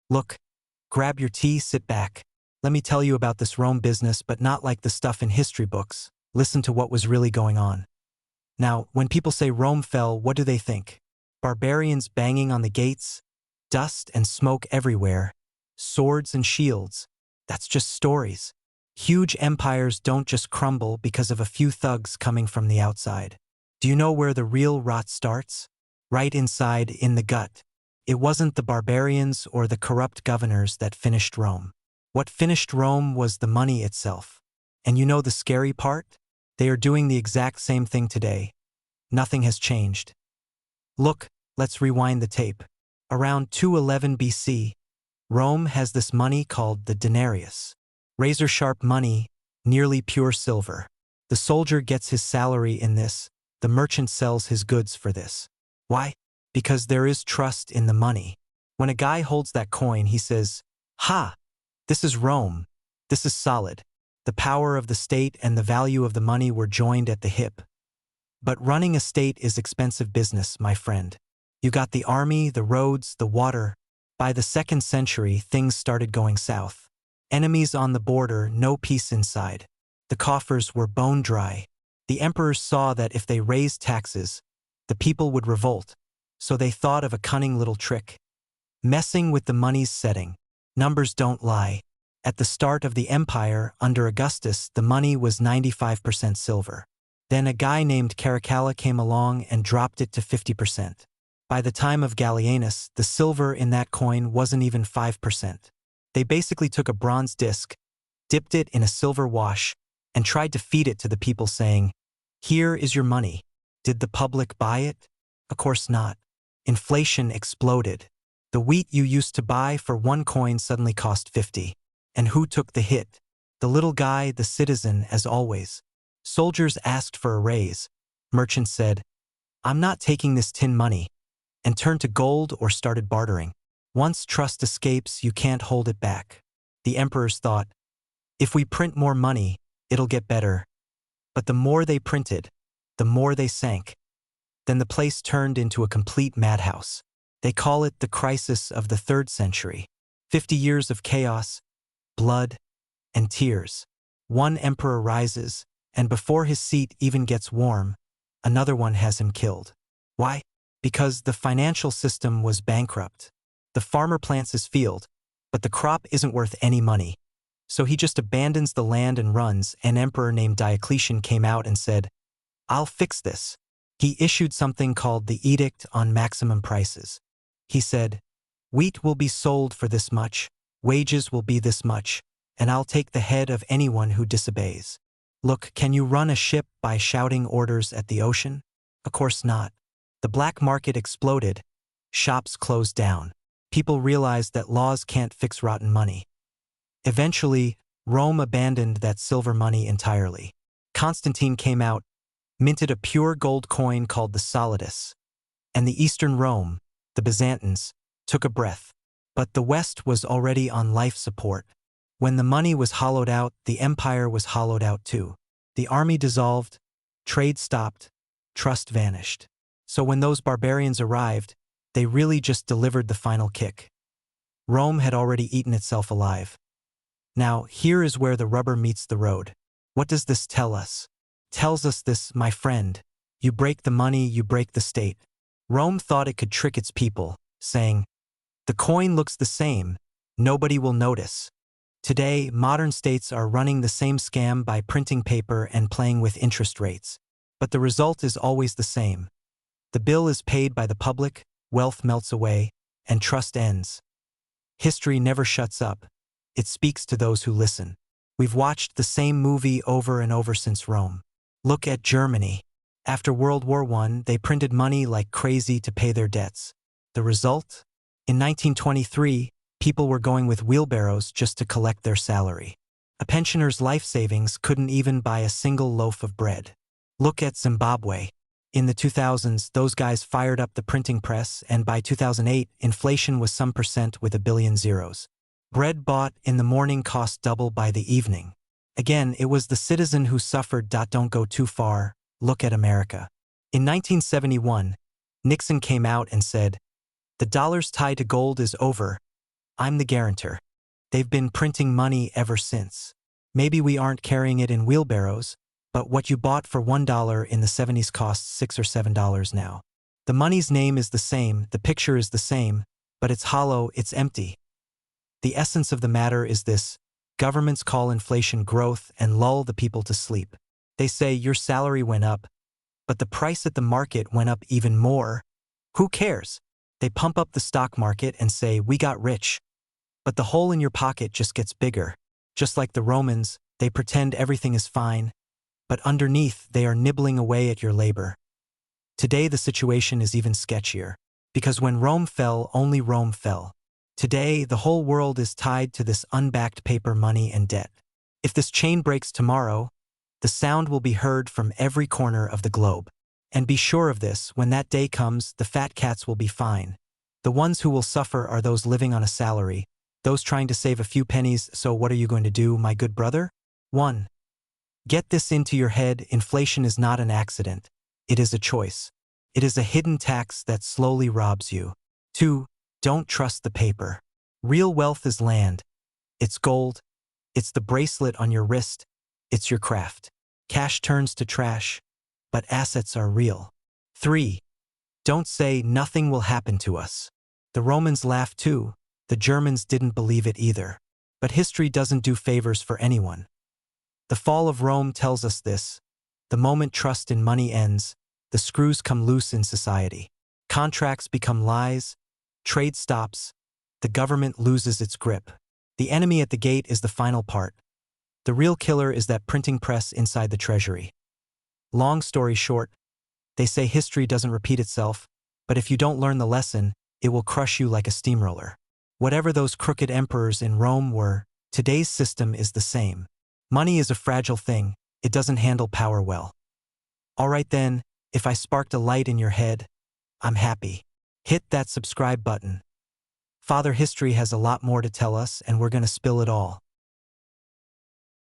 Look, grab your tea, sit back. Let me tell you about this Rome business, but not like the stuff in history books. Listen to what was really going on. Now, when people say Rome fell, what do they think? Barbarians banging on the gates? Dust and smoke everywhere? Swords and shields? That's just stories. Huge empires don't just crumble because of a few thugs coming from the outside. Do you know where the real rot starts? Right inside, in the gut. It wasn't the barbarians or the corrupt governors that finished Rome. What finished Rome was the money itself. And you know the scary part? They are doing the exact same thing today. Nothing has changed. Look, let's rewind the tape. Around 211 BC, Rome has this money called the denarius. Razor-sharp money, nearly pure silver. The soldier gets his salary in this, the merchant sells his goods for this. Why? Because there is trust in the money. When a guy holds that coin, he says, "Ha! This is Rome. This is solid." The power of the state and the value of the money were joined at the hip. But running a state is expensive business, my friend. You got the army, the roads, the water. By the 2nd century, things started going south. Enemies on the border, no peace inside. The coffers were bone dry. The emperors saw that if they raised taxes, the people would revolt. So they thought of a cunning little trick. Messing with the money's setting. Numbers don't lie. At the start of the empire, under Augustus, the money was 95% silver. Then a guy named Caracalla came along and dropped it to 50%. By the time of Gallienus, the silver in that coin wasn't even 5%. They basically took a bronze disc, dipped it in a silver wash, and tried to feed it to the people saying, "Here is your money." Did the public buy it? Of course not. Inflation exploded. The wheat you used to buy for 1 coin suddenly cost 50. And who took the hit? The little guy, the citizen, as always. Soldiers asked for a raise. Merchants said, "I'm not taking this tin money," and turned to gold or started bartering. Once trust escapes, you can't hold it back. The emperors thought, if we print more money, it'll get better. But the more they printed, the more they sank. Then the place turned into a complete madhouse. They call it the crisis of the 3rd century. 50 years of chaos, blood, and tears. One emperor rises, and before his seat even gets warm, another one has him killed. Why? Because the financial system was bankrupt. The farmer plants his field, but the crop isn't worth any money. So he just abandons the land and runs. An emperor named Diocletian came out and said, "I'll fix this." He issued something called the Edict on Maximum Prices. He said, "Wheat will be sold for this much, wages will be this much, and I'll take the head of anyone who disobeys." Look, can you run a ship by shouting orders at the ocean? Of course not. The black market exploded. Shops closed down. People realized that laws can't fix rotten money. Eventually, Rome abandoned that silver money entirely. Constantine came out, minted a pure gold coin called the solidus. And the Eastern Rome, the Byzantines, took a breath. But the West was already on life support. When the money was hollowed out, the empire was hollowed out too. The army dissolved, trade stopped, trust vanished. So when those barbarians arrived, they really just delivered the final kick. Rome had already eaten itself alive. Now, here is where the rubber meets the road. What does this tell us? Tells us this, my friend. You break the money, you break the state. Rome thought it could trick its people, saying, "The coin looks the same, nobody will notice." Today, modern states are running the same scam by printing paper and playing with interest rates. But the result is always the same. The bill is paid by the public, wealth melts away, and trust ends. History never shuts up. It speaks to those who listen. We've watched the same movie over and over since Rome. Look at Germany. After World War I, they printed money like crazy to pay their debts. The result? In 1923, people were going with wheelbarrows just to collect their salary. A pensioner's life savings couldn't even buy a single loaf of bread. Look at Zimbabwe. In the 2000s, those guys fired up the printing press, and by 2008, inflation was some percent with a billion zeros. Bread bought in the morning cost double by the evening. Again, it was the citizen who suffered. Don't go too far. Look at America. In 1971, Nixon came out and said, "The dollar's tie to gold is over. I'm the guarantor. They've been printing money ever since. Maybe we aren't carrying it in wheelbarrows, but what you bought for $1 in the 70s costs $6 or $7 now. The money's name is the same, the picture is the same, but it's hollow, it's empty. The essence of the matter is this: governments call inflation growth and lull the people to sleep. They say your salary went up, but the price at the market went up even more. Who cares? They pump up the stock market and say we got rich. But the hole in your pocket just gets bigger. Just like the Romans, they pretend everything is fine, but underneath they are nibbling away at your labor. Today the situation is even sketchier, because when Rome fell, only Rome fell. Today, the whole world is tied to this unbacked paper money and debt. If this chain breaks tomorrow, the sound will be heard from every corner of the globe. And be sure of this, when that day comes, the fat cats will be fine. The ones who will suffer are those living on a salary, those trying to save a few pennies. So what are you going to do, my good brother? 1. Get this into your head: inflation is not an accident. It is a choice. It is a hidden tax that slowly robs you. 2. Don't trust the paper. Real wealth is land. It's gold. It's the bracelet on your wrist. It's your craft. Cash turns to trash, but assets are real. 3. Don't say nothing will happen to us. The Romans laughed too. The Germans didn't believe it either. But history doesn't do favors for anyone. The fall of Rome tells us this: the moment trust in money ends, the screws come loose in society. Contracts become lies, trade stops, the government loses its grip. The enemy at the gate is the final part. The real killer is that printing press inside the treasury. Long story short, they say history doesn't repeat itself, but if you don't learn the lesson, it will crush you like a steamroller. Whatever those crooked emperors in Rome were, today's system is the same. Money is a fragile thing. It doesn't handle power well. All right then, if I sparked a light in your head, I'm happy. Hit that subscribe button. Father History has a lot more to tell us, and we're going to spill it all.